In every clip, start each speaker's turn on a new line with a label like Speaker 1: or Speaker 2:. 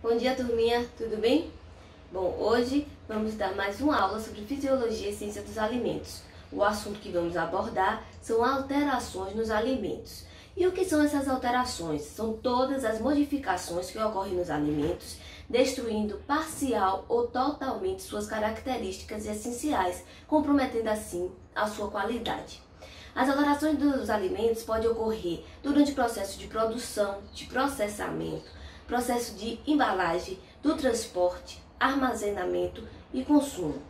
Speaker 1: Bom dia, turminha, tudo bem? Bom, hoje vamos dar mais uma aula sobre Fisiologia e Ciência dos Alimentos. O assunto que vamos abordar são alterações nos alimentos. E o que são essas alterações? São todas as modificações que ocorrem nos alimentos, destruindo parcial ou totalmente suas características essenciais, comprometendo assim a sua qualidade. As alterações dos alimentos podem ocorrer durante o processo de produção, de processamento, processo de embalagem, do transporte, armazenamento e consumo.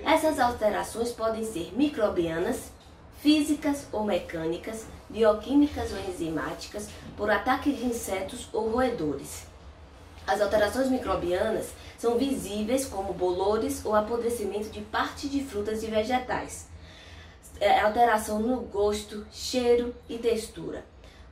Speaker 1: Essas alterações podem ser microbianas, físicas ou mecânicas, bioquímicas ou enzimáticas, por ataque de insetos ou roedores. As alterações microbianas são visíveis como bolores ou apodrecimento de parte de frutas e vegetais. Alteração no gosto, cheiro e textura.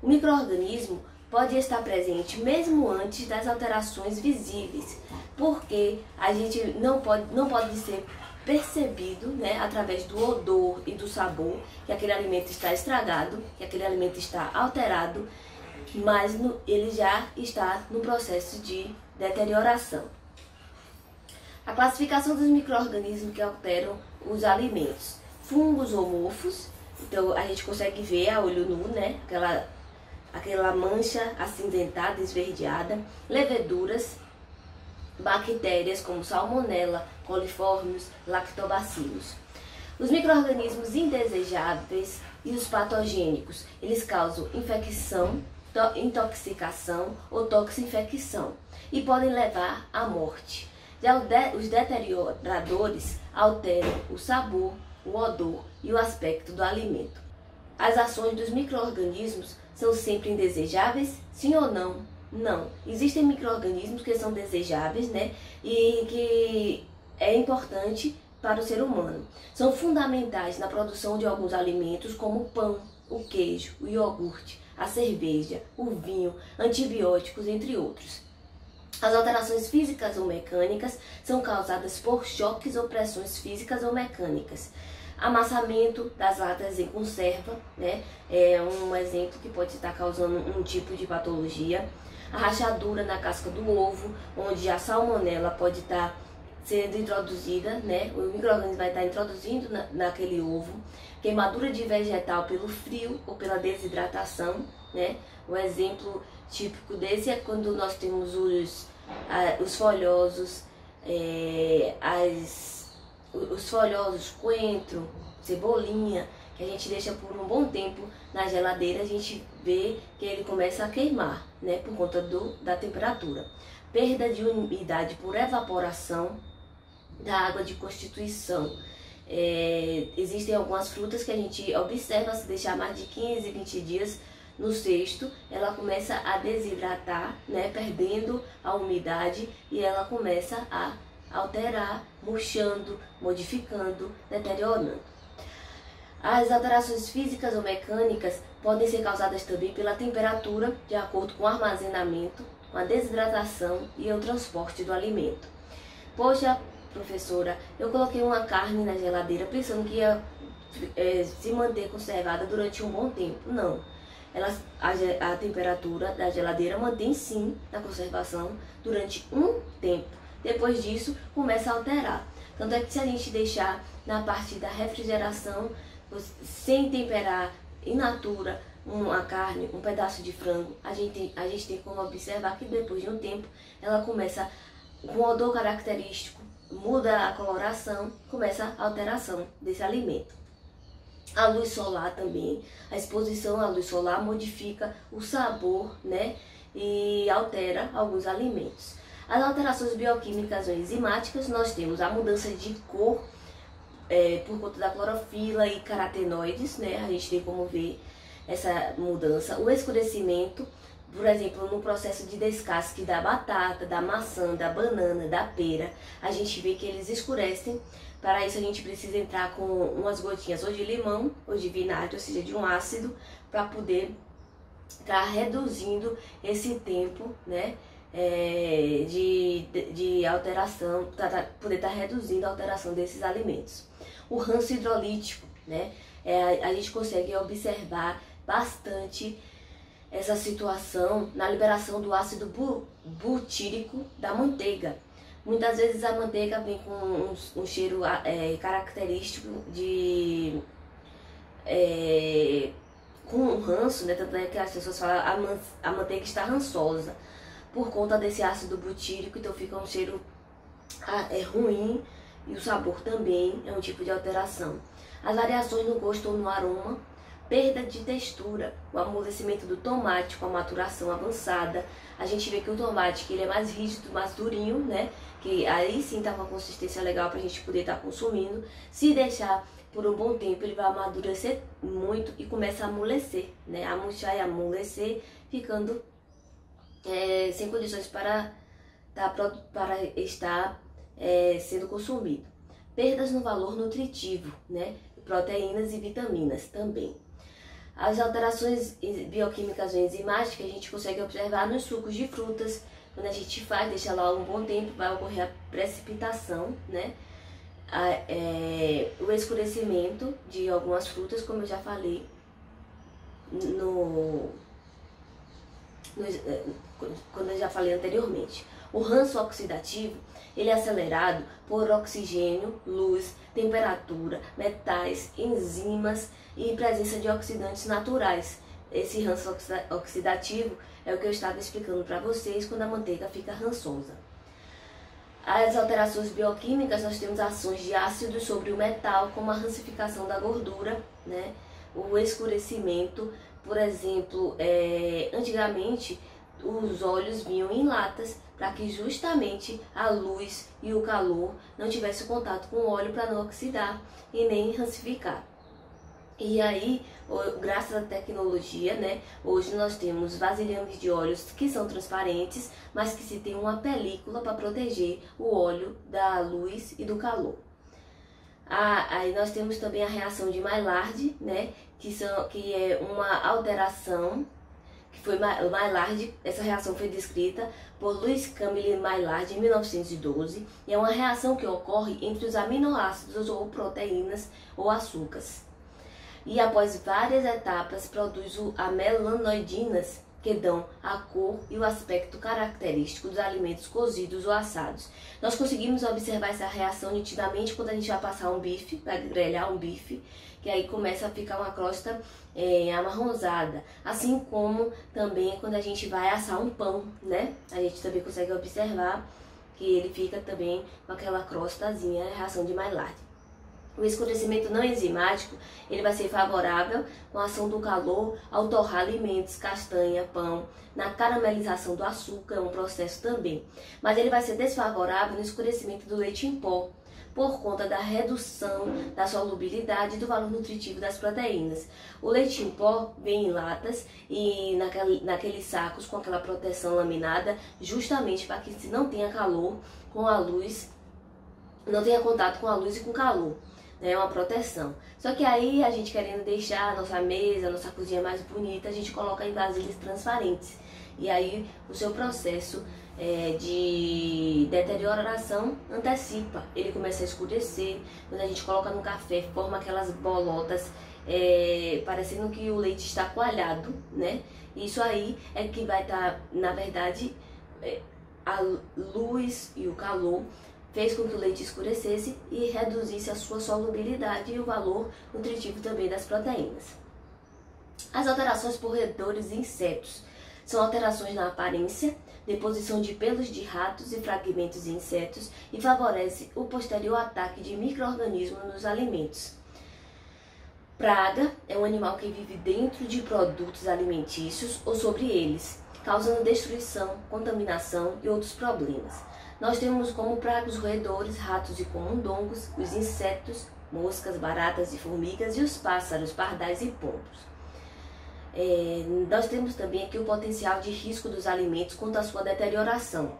Speaker 1: O micro-organismo pode estar presente mesmo antes das alterações visíveis, porque a gente não pode ser percebido, né, através do odor e do sabor, que aquele alimento está estragado, que aquele alimento está alterado, mas ele já está no processo de deterioração. A classificação dos micro-organismos que alteram os alimentos. Fungos ou mofos, então a gente consegue ver a olho nu, né, aquela mancha acinzentada, esverdeada, leveduras, bactérias como salmonela, coliformes, lactobacilos. Os micro-organismos indesejáveis e os patogênicos, eles causam infecção, intoxicação ou toxinfecção e podem levar à morte. Já os deterioradores alteram o sabor, o odor e o aspecto do alimento. As ações dos micro-organismos são sempre indesejáveis? Sim ou não? Não. Existem micro-organismos que são desejáveis, né? E que é importante para o ser humano. São fundamentais na produção de alguns alimentos como o pão, o queijo, o iogurte, a cerveja, o vinho, antibióticos, entre outros. As alterações físicas ou mecânicas são causadas por choques ou pressões físicas ou mecânicas. Amassamento das latas em conserva, né, é um exemplo que pode estar causando um tipo de patologia. A rachadura na casca do ovo, onde a salmonela pode estar sendo introduzida, né, o micro-organismo vai estar introduzindo naquele ovo. Queimadura de vegetal pelo frio ou pela desidratação, né. Um exemplo típico desse é quando nós temos os folhosos, os folhosos, coentro, cebolinha, que a gente deixa por um bom tempo na geladeira, a gente vê que ele começa a queimar, né, por conta da temperatura. Perda de umidade por evaporação da água de constituição. Existem algumas frutas que a gente observa, se deixar mais de 15, 20 dias no cesto, ela começa a desidratar, né, perdendo a umidade e ela começa a alterar, murchando, modificando, deteriorando. As alterações físicas ou mecânicas podem ser causadas também pela temperatura, de acordo com o armazenamento, com a desidratação e o transporte do alimento. Poxa, professora, eu coloquei uma carne na geladeira pensando que ia se manter conservada durante um bom tempo. Não. A temperatura da geladeira mantém sim a conservação durante um tempo. Depois disso, começa a alterar. Tanto é que se a gente deixar na parte da refrigeração, sem temperar, in natura, uma carne, um pedaço de frango, a gente tem como observar que depois de um tempo, ela começa com um odor característico, muda a coloração, começa a alteração desse alimento. A luz solar também, a exposição à luz solar modifica o sabor, né, e altera alguns alimentos. As alterações bioquímicas ou enzimáticas, nós temos a mudança de cor por conta da clorofila e carotenoides, né? A gente tem como ver essa mudança. O escurecimento, por exemplo, no processo de descasque da batata, da maçã, da banana, da pera, a gente vê que eles escurecem. Para isso a gente precisa entrar com umas gotinhas ou de limão ou de vinagre, ou seja, de um ácido, para poder estar reduzindo esse tempo, né, de alteração, para poder estar reduzindo a alteração desses alimentos. O ranço hidrolítico, né, a gente consegue observar bastante essa situação na liberação do ácido butírico da manteiga. Muitas vezes a manteiga vem com um cheiro característico de com um ranço, né? Tanto é que as pessoas falam a manteiga está rançosa por conta desse ácido butírico, então fica um cheiro ruim e o sabor também é um tipo de alteração. As variações no gosto ou no aroma, perda de textura, o amolecimento do tomate com a maturação avançada. A gente vê que o tomate ele é mais rígido, mais durinho, né? Que aí sim tá com uma consistência legal pra gente poder estar consumindo. Se deixar por um bom tempo, ele vai amadurecer muito e começa a amolecer, né? A murchar e amolecer, ficando sem condições para estar sendo consumido. Perdas no valor nutritivo, né? Proteínas e vitaminas também. As alterações bioquímicas ou enzimáticas a gente consegue observar nos sucos de frutas. Quando a gente deixa lá um bom tempo, vai ocorrer a precipitação, né? O escurecimento de algumas frutas, como eu já falei quando eu já falei anteriormente. O ranço oxidativo, ele é acelerado por oxigênio, luz, temperatura, metais, enzimas e presença de oxidantes naturais. Esse ranço oxidativo é o que eu estava explicando para vocês quando a manteiga fica rançosa. As alterações bioquímicas, nós temos ações de ácidos sobre o metal, como a rancificação da gordura, né? O escurecimento, por exemplo, antigamente os óleos vinham em latas para que justamente a luz e o calor não tivessem contato com o óleo para não oxidar e nem rancificar. E aí, graças à tecnologia, né, hoje nós temos vasilhames de óleos que são transparentes, mas que se tem uma película para proteger o óleo da luz e do calor. Aí nós temos também a reação de Maillard, né, que é uma alteração, que foi Maillard. Essa reação foi descrita por Louis Camille Maillard em 1912, e é uma reação que ocorre entre os aminoácidos ou proteínas ou açúcares. E após várias etapas produz a melanoidinas, que dão a cor e o aspecto característico dos alimentos cozidos ou assados. Nós conseguimos observar essa reação nitidamente quando a gente vai passar um bife, vai grelhar um bife, que aí começa a ficar uma crosta amarronzada. Assim como também quando a gente vai assar um pão, né? A gente também consegue observar que ele fica também com aquela crostazinha, a reação de Maillard. O escurecimento não enzimático, ele vai ser favorável com a ação do calor ao torrar alimentos, castanha, pão, na caramelização do açúcar, é um processo também. Mas ele vai ser desfavorável no escurecimento do leite em pó, por conta da redução da solubilidade e do valor nutritivo das proteínas. O leite em pó vem em latas e naqueles sacos com aquela proteção laminada, justamente para que se não tenha calor com a luz, não tenha contato com a luz e com calor. É uma proteção. Só que aí a gente querendo deixar a nossa mesa, a nossa cozinha mais bonita, a gente coloca em vasilhas transparentes. E aí o seu processo de deterioração antecipa. Ele começa a escurecer. Quando a gente coloca no café, forma aquelas bolotas, parecendo que o leite está coalhado, né? Isso aí é que vai estar, na verdade, a luz e o calor fez com que o leite escurecesse e reduzisse a sua solubilidade e o valor nutritivo também das proteínas. As alterações por roedores e insetos são alterações na aparência, deposição de pelos de ratos e fragmentos de insetos e favorece o posterior ataque de micro-organismos nos alimentos. Praga é um animal que vive dentro de produtos alimentícios ou sobre eles, causando destruição, contaminação e outros problemas. Nós temos como pragas os roedores, ratos e camundongos, os insetos, moscas, baratas e formigas e os pássaros, pardais e pombos. Nós temos também aqui o potencial de risco dos alimentos quanto à sua deterioração.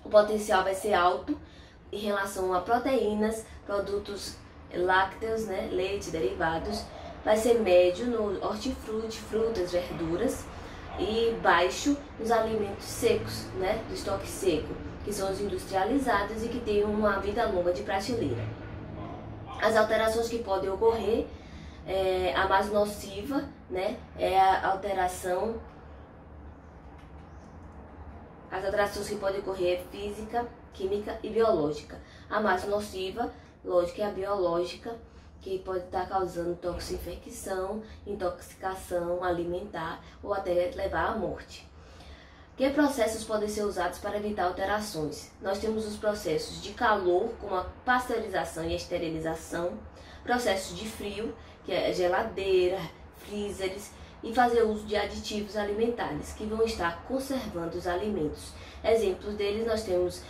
Speaker 1: O potencial vai ser alto em relação a proteínas, produtos lácteos, né, leite, derivados. Vai ser médio no hortifruti, frutas, verduras, e baixo nos alimentos secos, né, do estoque seco, que são os industrializados e que têm uma vida longa de prateleira. As alterações que podem ocorrer, a mais nociva, né, é a alteração As alterações que podem ocorrer é física, química e biológica. A mais nociva, lógica, é a biológica, que pode estar causando toxinfecção, intoxicação alimentar ou até levar à morte. Que processos podem ser usados para evitar alterações? Nós temos os processos de calor, como a pasteurização e a esterilização, processos de frio, que é geladeira, freezers, e fazer uso de aditivos alimentares, que vão estar conservando os alimentos. Exemplos deles nós temos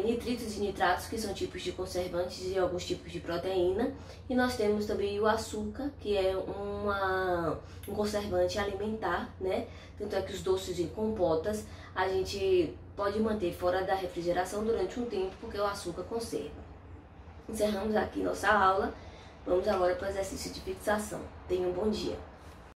Speaker 1: nitritos e nitratos, que são tipos de conservantes e alguns tipos de proteína. E nós temos também o açúcar, que é um conservante alimentar, né? Tanto é que os doces e compotas a gente pode manter fora da refrigeração durante um tempo, porque o açúcar conserva. Encerramos aqui nossa aula. Vamos agora para o exercício de fixação. Tenha um bom dia.